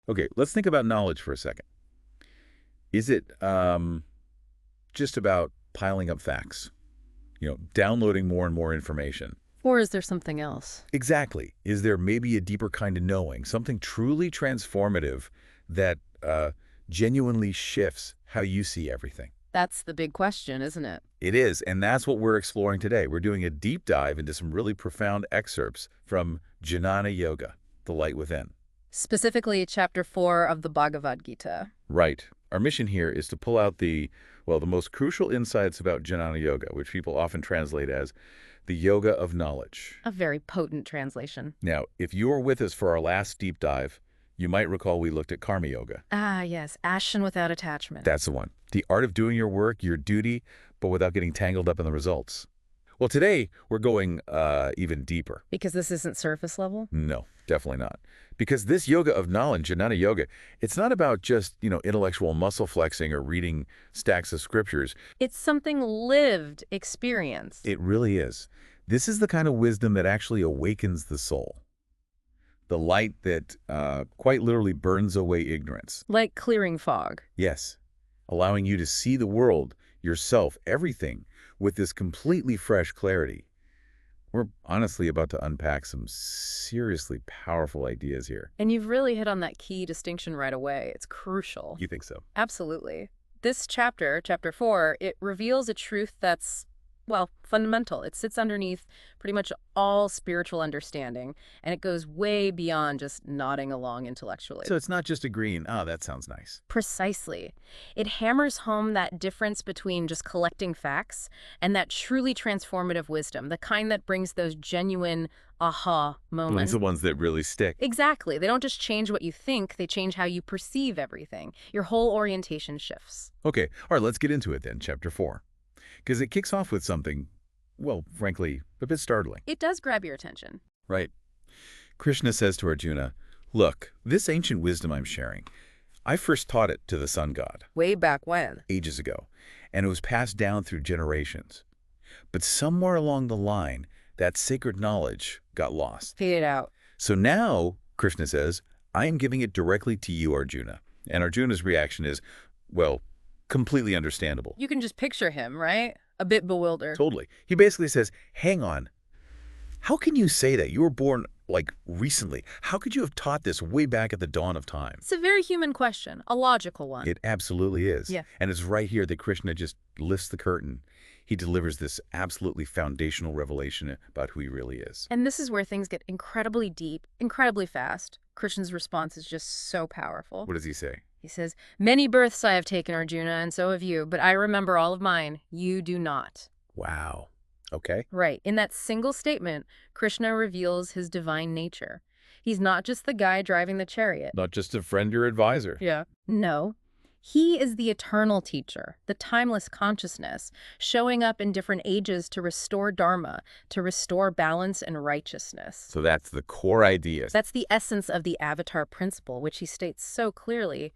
Okay, let's think about knowledge for a second. Is it just about piling up facts? Downloading more and more information? Or is there something else? Exactly. Is there maybe a deeper kind of knowing, something truly transformative that genuinely shifts how you see everything? That's the big question, isn't it? It is, and that's what we're exploring today. We're doing a deep dive into some really profound excerpts from Jnana Yoga, The Light Within. Specifically, Chapter 4 of the Bhagavad Gita. Right. Our mission here is to pull out the most crucial insights about Jnana Yoga, which people often translate as the yoga of knowledge. A very potent translation. Now, if you were with us for our last deep dive, you might recall we looked at Karma Yoga. Ah, yes, action without attachment. That's the one. The art of doing your work, your duty, but without getting tangled up in the results. Well, today we're going even deeper. Because this isn't surface level? No, definitely not. Because this yoga of knowledge, Jnana Yoga, it's not about just, intellectual muscle flexing or reading stacks of scriptures. It's something lived, experienced. It really is. This is the kind of wisdom that actually awakens the soul. The light that quite literally burns away ignorance. Like clearing fog. Yes, allowing you to see the world, yourself, everything, with this completely fresh clarity. We're honestly about to unpack some seriously powerful ideas here. And you've really hit on that key distinction right away. It's crucial. You think so? Absolutely. This chapter, Chapter 4, it reveals a truth that's, well, fundamental. It sits underneath pretty much all spiritual understanding, and it goes way beyond just nodding along intellectually. So it's not just agreeing, that sounds nice. Precisely. It hammers home that difference between just collecting facts and that truly transformative wisdom, the kind that brings those genuine aha moments. Those are the ones that really stick. Exactly. They don't just change what you think, they change how you perceive everything. Your whole orientation shifts. Okay, all right, let's get into it then, Chapter 4. Because it kicks off with something, well, frankly, a bit startling. It does grab your attention. Right. Krishna says to Arjuna, look, this ancient wisdom I'm sharing, I first taught it to the sun god. Way back when? Ages ago. And it was passed down through generations. But somewhere along the line, that sacred knowledge got lost. Fade it out. So now, Krishna says, I am giving it directly to you, Arjuna. And Arjuna's reaction is, well, completely understandable. You can just picture him, right? A bit bewildered. Totally. He basically says, hang on. How can you say that? You were born, recently. How could you have taught this way back at the dawn of time? It's a very human question, a logical one. It absolutely is. Yeah. And it's right here that Krishna just lifts the curtain. He delivers this absolutely foundational revelation about who he really is. And this is where things get incredibly deep, incredibly fast. Krishna's response is just so powerful. What does he say? He says, many births I have taken, Arjuna, and so have you, but I remember all of mine. You do not. Wow. Okay. Right. In that single statement, Krishna reveals his divine nature. He's not just the guy driving the chariot. Not just a friend or advisor. Yeah. No. He is the eternal teacher, the timeless consciousness, showing up in different ages to restore dharma, to restore balance and righteousness. So that's the core idea. That's the essence of the avatar principle, which he states so clearly.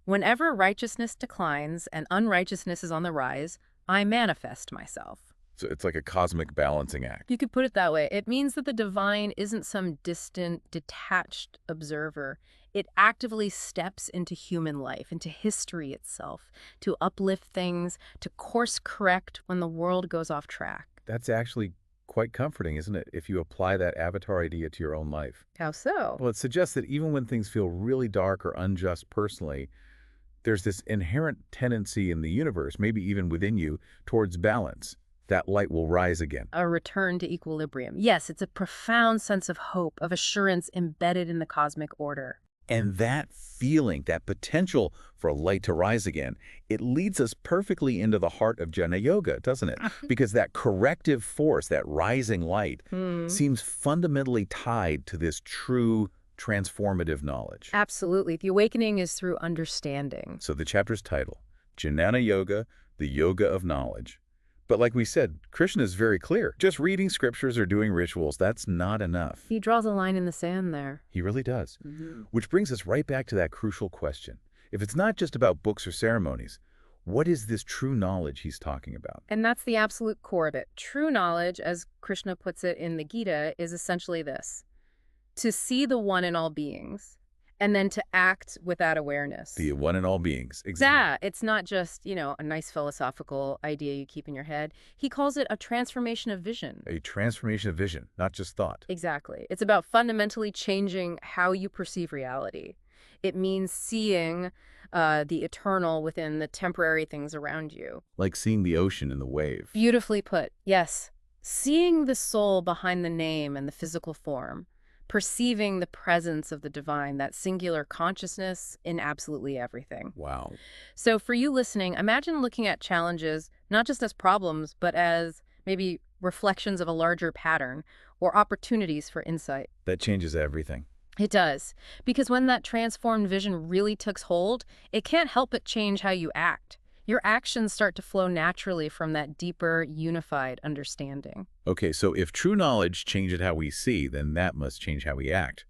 Whenever righteousness declines and unrighteousness is on the rise, I manifest myself. So it's like a cosmic balancing act. You could put it that way. It means that the divine isn't some distant, detached observer. It actively steps into human life, into history itself, to uplift things, to course correct when the world goes off track. That's actually quite comforting, isn't it, if you apply that avatar idea to your own life? How so? Well, it suggests that even when things feel really dark or unjust personally, there's this inherent tendency in the universe, maybe even within you, towards balance. That light will rise again. A return to equilibrium. Yes, it's a profound sense of hope, of assurance embedded in the cosmic order. And that feeling, that potential for a light to rise again, it leads us perfectly into the heart of Jnana Yoga, doesn't it? Because that corrective force, that rising light, seems fundamentally tied to this true transformative knowledge. Absolutely. The awakening is through understanding. So the chapter's title, Jnana Yoga, the Yoga of Knowledge. But like we said, Krishna is very clear. Just reading scriptures or doing rituals, that's not enough. He draws a line in the sand there. He really does. Which brings us right back to that crucial question. If it's not just about books or ceremonies, what is this true knowledge he's talking about? And that's the absolute core of it. True knowledge, as Krishna puts it in the Gita, is essentially this: to see the one in all beings, And then to act with that awareness. The one in all beings. Exactly. Yeah, it's not just, a nice philosophical idea you keep in your head. He calls it a transformation of vision. A transformation of vision, not just thought. Exactly. It's about fundamentally changing how you perceive reality. It means seeing the eternal within the temporary things around you. Like seeing the ocean in the wave. Beautifully put, yes. Seeing the soul behind the name and the physical form. Perceiving the presence of the divine, that singular consciousness in absolutely everything. Wow. So for you listening, imagine looking at challenges not just as problems, but as maybe reflections of a larger pattern or opportunities for insight. That changes everything. It does. Because when that transformed vision really takes hold, it can't help but change how you act. Your actions start to flow naturally from that deeper, unified understanding. Okay, so if true knowledge changes how we see, then that must change how we act,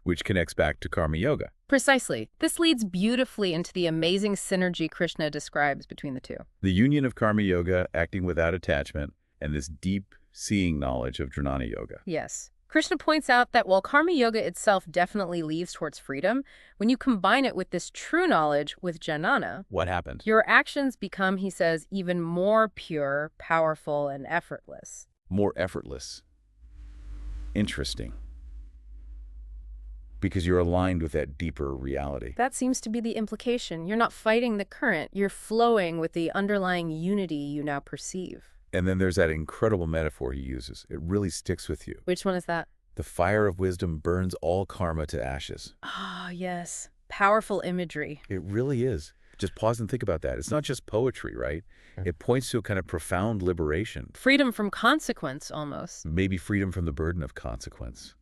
which connects back to karma yoga. Precisely. This leads beautifully into the amazing synergy Krishna describes between the two. The union of karma yoga, acting without attachment, and this deep seeing knowledge of Jnana yoga. Yes. Krishna points out that while karma yoga itself definitely leads towards freedom, when you combine it with this true knowledge with Jnana, What happened? your actions become, he says, even more pure, powerful, and effortless. More effortless. Interesting. Because you're aligned with that deeper reality. That seems to be the implication. You're not fighting the current. You're flowing with the underlying unity you now perceive. And then there's that incredible metaphor he uses. It really sticks with you. Which one is that? The fire of wisdom burns all karma to ashes. Ah, yes. Powerful imagery. It really is. Just pause and think about that. It's not just poetry, right? It points to a kind of profound liberation. Freedom from consequence, almost. Maybe freedom from the burden of consequence.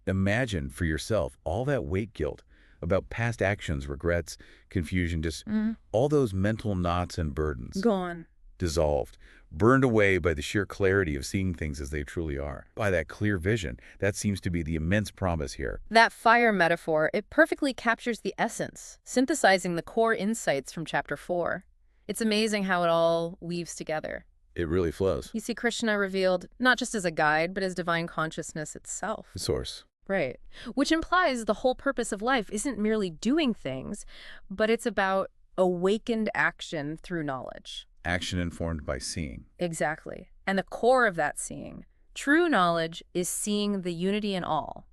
Imagine for yourself all that weight guilt about past actions, regrets, confusion, just all those mental knots and burdens. Gone. Dissolved, burned away by the sheer clarity of seeing things as they truly are. By that clear vision, that seems to be the immense promise here. That fire metaphor, it perfectly captures the essence, synthesizing the core insights from Chapter 4. It's amazing how it all weaves together. It really flows. You see Krishna revealed not just as a guide, but as divine consciousness itself. The source. Right. Which implies the whole purpose of life isn't merely doing things, but it's about awakened action through knowledge. Action informed by seeing. Exactly. And the core of that seeing, true knowledge, is seeing the unity in all,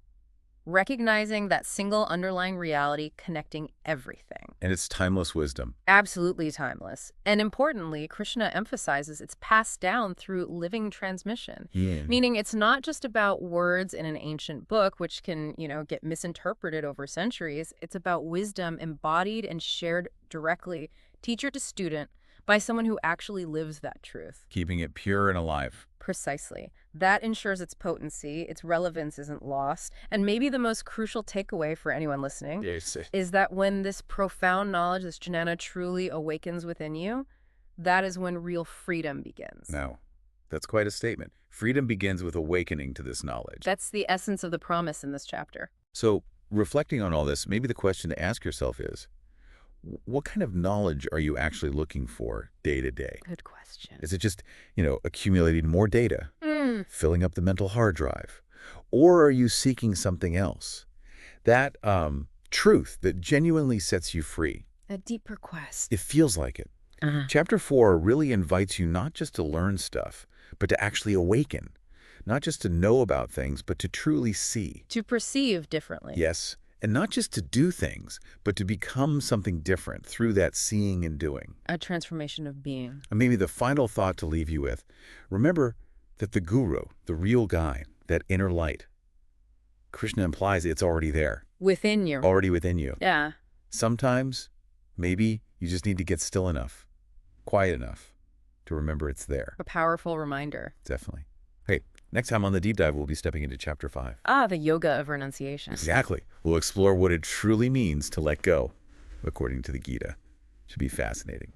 recognizing that single underlying reality connecting everything. And it's timeless wisdom. Absolutely timeless. And importantly, Krishna emphasizes it's passed down through living transmission. Yeah. Meaning it's not just about words in an ancient book, which can, get misinterpreted over centuries. It's about wisdom embodied and shared directly, teacher to student, by someone who actually lives that truth. Keeping it pure and alive. Precisely. That ensures its potency, its relevance isn't lost, and maybe the most crucial takeaway for anyone listening is that when this profound knowledge, this Jnana, truly awakens within you, that is when real freedom begins. Now, that's quite a statement. Freedom begins with awakening to this knowledge. That's the essence of the promise in this chapter. So, reflecting on all this, maybe the question to ask yourself is, what kind of knowledge are you actually looking for day to day? Good question. Is it just, accumulating more data, filling up the mental hard drive? Or are you seeking something else? That truth that genuinely sets you free. A deeper quest. It feels like it. Chapter 4 really invites you not just to learn stuff, but to actually awaken. Not just to know about things, but to truly see. To perceive differently. Yes. And not just to do things, but to become something different through that seeing and doing. A transformation of being. And maybe the final thought to leave you with, remember that the guru, the real guide, that inner light, Krishna implies it's already there. Within you. Already within you. Yeah. Sometimes, maybe you just need to get still enough, quiet enough to remember it's there. A powerful reminder. Definitely. Hey, next time on the Deep Dive, we'll be stepping into Chapter 5. The yoga of renunciation. Exactly. We'll explore what it truly means to let go, according to the Gita. Should be fascinating.